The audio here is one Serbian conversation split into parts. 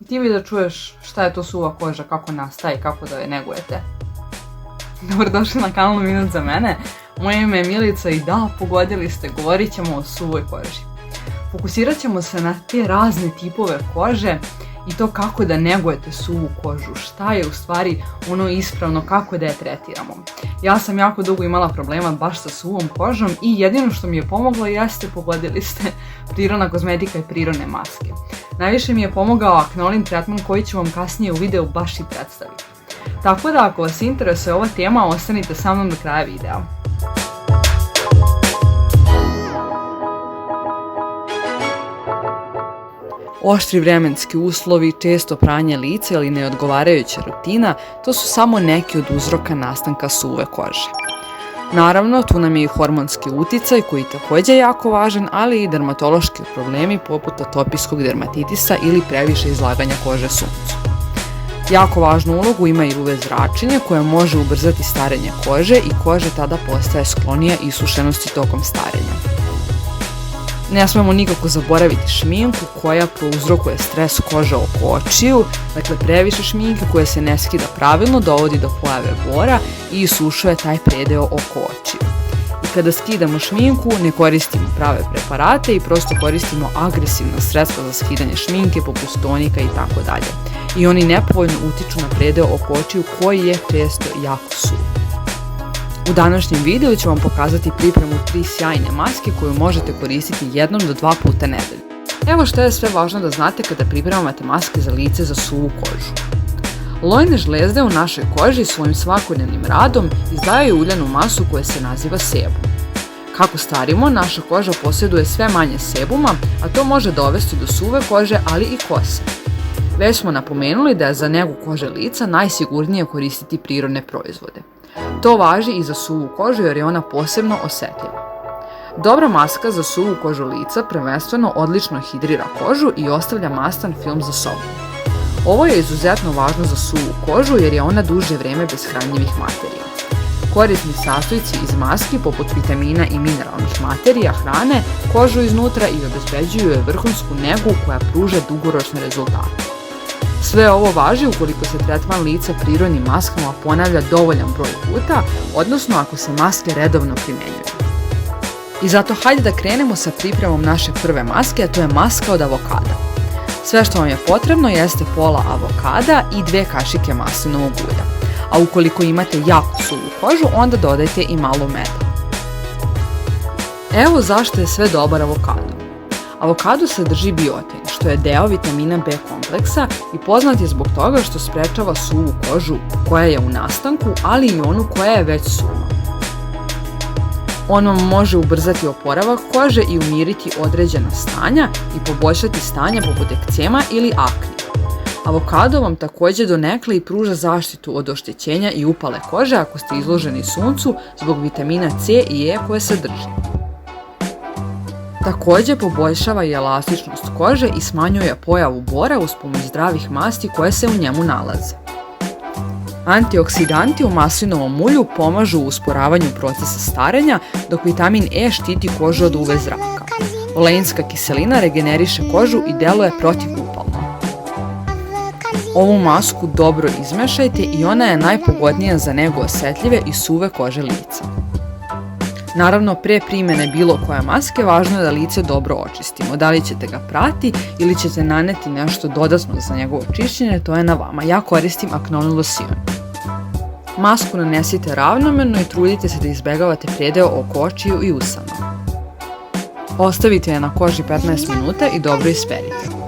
Ti bi da čuješ šta je to suva koža, kako nastaje, kako da je negujete. Dobrodošli na kanal Minut za mene. Moje ime je Milica i da, pogodili ste, govorit ćemo o suvoj koži. Fokusirat ćemo se na te razne tipove kože i to kako da negujete suvu kožu, šta je u stvari ono ispravno, kako da je tretiramo. Ja sam jako dugo imala problema baš sa suvom kožom i jedino što mi je pomoglo jeste, pogodili ste, prirodna kozmetika i prirodne maske. Najviše mi je pomogao Aknolin tretman koji ću vam kasnije u videu baš i predstaviti. Tako da ako vas interesuje ova tema, ostanite sa mnom do kraja videa. Oštri vremenski uslovi, često pranje lica ili neodgovarajuća rutina, to su samo neki od uzroka nastanka suve kože. Naravno, tu nam je i hormonski uticaj koji je također jako važan, ali i dermatološki problemi poput atopijskog dermatitisa ili previše izlaganja kože suncu. Jako važnu ulogu ima i UV zračenje koje može ubrzati starenje kože i koža tada postaje sklonija isušenosti tokom starenja. Ne smemo nikako zaboraviti šminku koja prouzrokuje stres kože oko očiju, dakle previše šminke koja se ne skida pravilno dovodi do pojave bora i isušuje taj predeo oko očiju. I kada skidamo šminku ne koristimo prave preparate i prosto koristimo agresivna sredstva za skidanje šminke poput tonika i tako dalje. I oni nepovoljno utiču na predeo oko očiju koji je često jako suv. U današnjem videu ću vam pokazati pripremu 3 sjajne maske koju možete koristiti 1 do 2 puta nedeljno. Evo što je sve važno da znate kada pripremate maske za lice za suvu kožu. Lojne žlezde u našoj koži svojim svakodnevnim radom izdvajaju uljanu masu koja se naziva sebum. Kako starimo, naša koža posjeduje sve manje sebuma, a to može dovesti do suve kože, ali i kose. Već smo napomenuli da je za negu kože lica najsigurnije koristiti prirodne proizvode. To važi i za suvu kožu jer je ona posebno osjetljiva. Dobra maska za suvu kožu lica prvenstveno odlično hidrira kožu i ostavlja mastan film za sobom. Ovo je izuzetno važno za suvu kožu jer je ona duže vrijeme bez hranjivih materija. Korisni sastojci iz maski poput vitamina i mineralnih materija hrane kožu iznutra i obezbeđuju je vrhunsku negu koja pruža dugoročne rezultate. Sve ovo važi ukoliko se tretman lica prirodnim maskama ponavlja dovoljan broj puta, odnosno ako se maske redovno primjenjuju. I zato hajde da krenemo sa pripremom naše prve maske, a to je maska od avokada. Sve što vam je potrebno jeste pola avokada i 2 kašike maslinovog ulja. A ukoliko imate jako suvu kožu, onda dodajte i malo meda. Evo zašto je sve dobar avokado. Avokado sadrži biotin, što je deo vitamina B kompleksa i poznat je zbog toga što sprečava suvu kožu koja je u nastanku, ali i onu koja je već suva. On vam može ubrzati oporavak kože i umiriti određena stanja i poboljšati stanja poput ekcema ili akne. Avokado vam također donekle i pruža zaštitu od oštećenja i upale kože ako ste izloženi suncu zbog vitamina C i E koje sadrži. Također poboljšava i elastičnost kože i smanjuje pojavu bora uz pomoć zdravih masti koje se u njemu nalaze. Antioksidanti u maslinovom ulju pomažu u usporavanju procesa starenja, dok vitamin E štiti kožu od UV zraka. Oleinska kiselina regeneriše kožu i deluje protivupalno. Ovu masku dobro izmešajte i ona je najpogodnija za negu osjetljive i suve kože lica. Naravno, pre primjene bilo koje maske, važno je da lice dobro očistimo. Da li ćete ga prati ili ćete naneti nešto dodatno za njegovo čišćenje, to je na vama. Ja koristim Aknolin losion. Masku nanesite ravnomerno i trudite se da izbjegavate predeo oko očiju i usana. Ostavite je na koži 15 minuta i dobro isperite.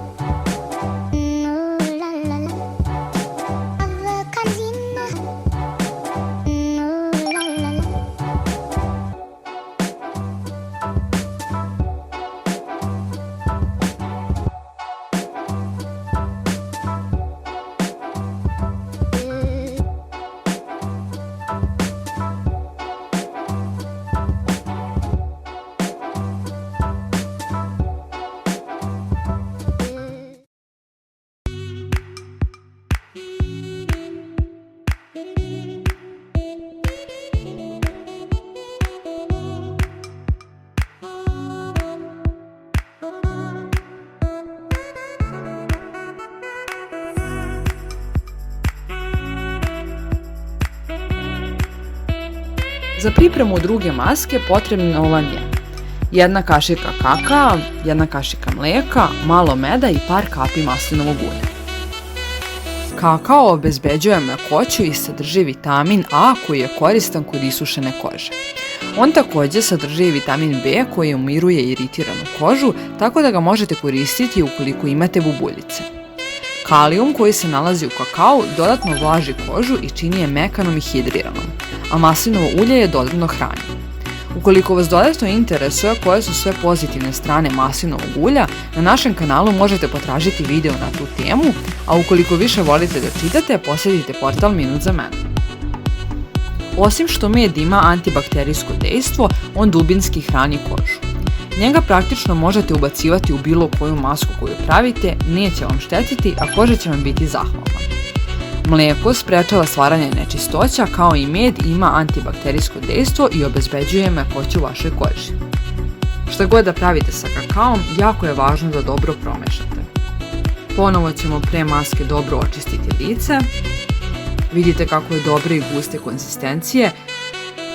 Za pripremu druge maske potrebno vam je 1 kašika kakaa, 1 kašika mlijeka, malo meda i par kapi maslinovog ulja. Kakao obezbeđuje mekoću i sadrži vitamin A koji je koristan kod isušene kože. On također sadrži vitamin B koji umiruje iritiranu kožu, tako da ga možete koristiti ukoliko imate bubuljice. Kalijum koji se nalazi u kakao dodatno vlaži kožu i čini je mekanom i hidriranom, a maslinovo ulje je dodatno hrani. Ukoliko vas dodatno interesuje koje su sve pozitivne strane maslinovog ulja, na našem kanalu možete potražiti video na tu temu, a ukoliko više volite da čitate, posjetite portal Minut za mene. Osim što med ima antibakterijsko dejstvo, on dubinski hrani kožu. Njega praktično možete ubacivati u bilo koju masku koju pravite, neće vam štetiti, a koža će vam biti zahvalna. Mlijeko sprečava stvaranje nečistoća, kao i med ima antibakterijsko dejstvo i obezbeđuje mekoću vašoj koži. Šta god da pravite sa kakaom, jako je važno da dobro promešate. Ponovo ćemo pre maske dobro očistiti lice. Vidite kako je dobre i guste konsistencije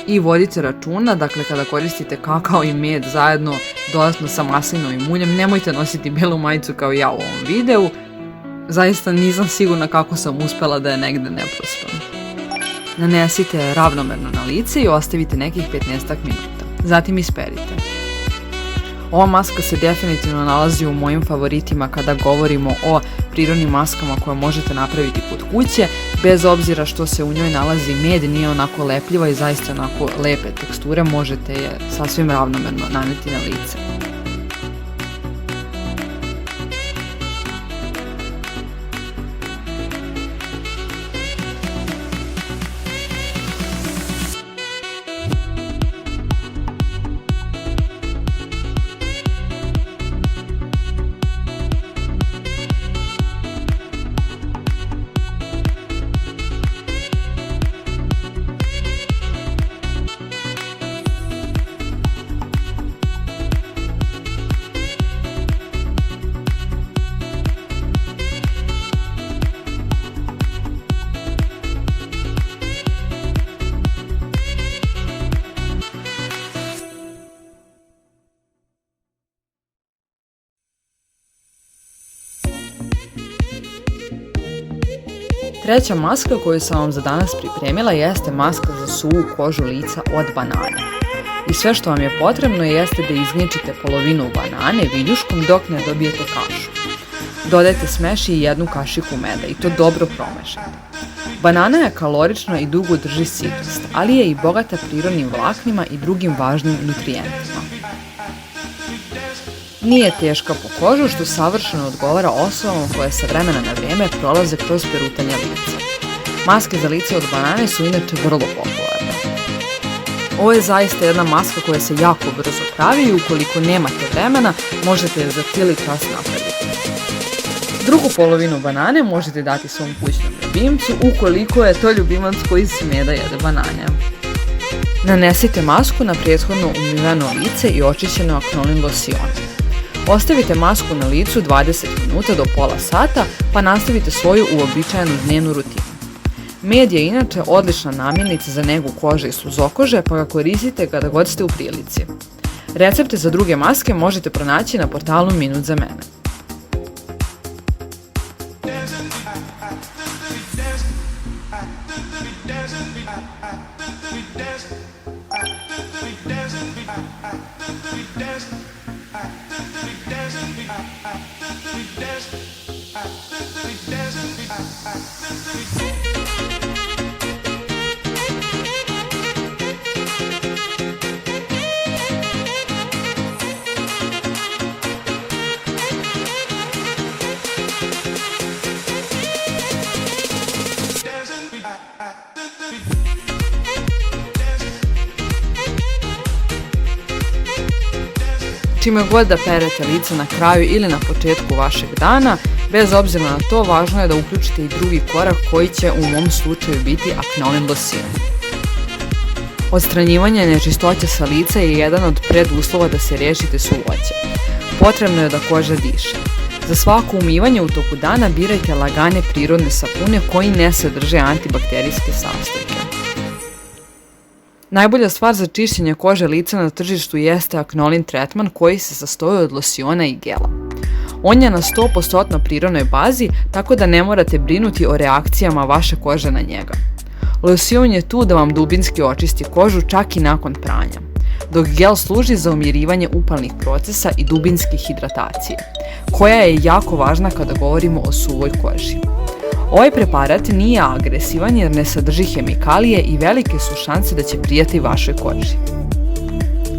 i vodite računa, dakle kada koristite kakao i med zajedno dodatno sa maslinovim uljem, nemojte nositi belu majicu kao ja u ovom videu. Zaista nisam sigurna kako sam uspela da je negde ne prospam. Nanesite ravnomerno na lice i ostavite nekih 15 minuta. Zatim isperite. Ova maska se definitivno nalazi u mojim favoritima kada govorimo o prirodnim maskama koje možete napraviti kod kuće. Bez obzira što se u njoj nalazi med, nije onako lepljiva i zaista onako lepe teksture, možete je sasvim ravnomerno naneti na lice. Treća maska koju sam vam za danas pripremila jeste maska za suvu kožu lica od banane. I sve što vam je potrebno jeste da izgnječite polovinu banane viljuškom dok ne dobijete kašu. Dodajte smeši i 1 kašiku meda i to dobro promešajte. Banana je kalorična i dugo drži sitost, ali je i bogata prirodnim vlaknima i drugim važnim nutrijentima. Nije teška po kožu, što savršeno odgovara osobama koje sa vremena na vrijeme prolaze kroz perutanje lica. Maske za lice od banane su inače vrlo popularne. Ovo je zaista jedna maska koja se jako brzo pravi i ukoliko nemate vremena, možete je za cijeli čas napraviti. Drugu polovinu banane možete dati svom kućnom ljubimcu ukoliko je to ljubimac koji sme da jede banane. Nanesite masku na prethodno umiveno lice i očišćeno aknolin losjonom. Ostavite masku na licu 20 minuta do pola sata, pa nastavite svoju uobičajenu dnevnu rutinu. Med je inače odlična namirnica za negu kože i suzokože, pa ga koristite kada god ste u prilici. Recepte za druge maske možete pronaći na portalu Minut za mene. Čime god da perete lice na kraju ili na početku vašeg dana, bez obzira na to, važno je da uključite i drugi korak koji će u mom slučaju biti aknolin losjon. Odstranjivanje nečistoće sa lica je jedan od preduslova da se riješite suvoće. Potrebno je da koža diše. Za svako umivanje u toku dana birajte lagane prirodne sapune koji ne sadrže antibakterijske sastojke. Najbolja stvar za čišćenje kože lica na tržištu jeste Aknolin tretman koji se sastoji od losiona i gela. On je na 100% prirodnoj bazi, tako da ne morate brinuti o reakcijama vaše kože na njega. Losion je tu da vam dubinski očisti kožu čak i nakon pranja, dok gel služi za umirivanje upalnih procesa i dubinske hidratacije, koja je jako važna kada govorimo o suvoj koži. Ovaj preparat nije agresivan jer ne sadrži hemikalije i velike su šanse da će prijati vašoj koži.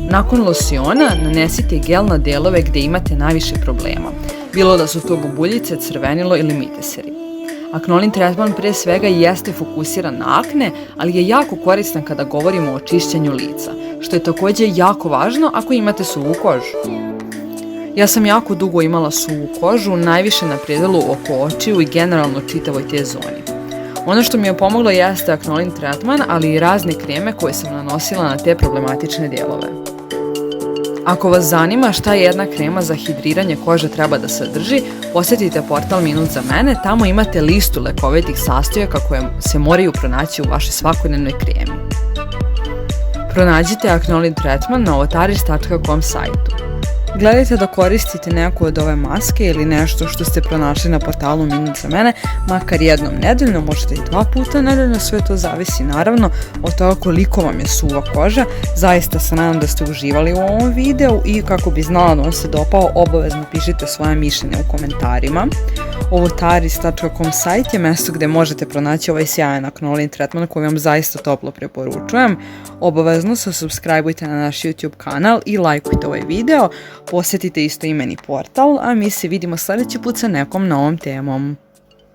Nakon losiona nanesite gel na delove gde imate najviše problema, bilo da su to bubuljice, crvenilo ili miteseri. Aknolin tretman pre svega jeste fokusiran na akne, ali je jako koristan kada govorimo o čišćenju lica, što je takođe jako važno ako imate suvu kožu. Ja sam jako dugo imala suvu kožu, najviše na predelu oko očiju i generalno čitavoj T-zoni. Ono što mi je pomoglo jeste Aknolin tretman, ali i razne kreme koje sam nanosila na te problematične delove. Ako vas zanima šta jedna krema za hidriranje kože treba da sadrži, posjetite portal Minut za mene, tamo imate listu lekovitih sastojaka koje se moraju pronaći u vašoj svakodnevnoj kremi. Pronađite Aknolin tretman na otaris.com sajtu. Gledajte da koristite neku od ove maske ili nešto što ste pronašli na portalu Minut za mene, makar jednom nedeljno, možete i 2 puta nedeljno, sve to zavisi naravno od toga koliko vam je suva koža. Zaista se nadam da ste uživali u ovom videu i kako bi znala da vam se dopao, obavezno pišite svoje mišljenje u komentarima. Otaris.com sajt je mesto gde možete pronaći ovaj sjajan Aknolin tretman koji vam zaista toplo preporučujem. Obavezno se subscribeujte na naš YouTube kanal i lajkujte ovaj video. Posjetite istoimeni portal, a mi se vidimo sljedeći put sa nekom novom temom.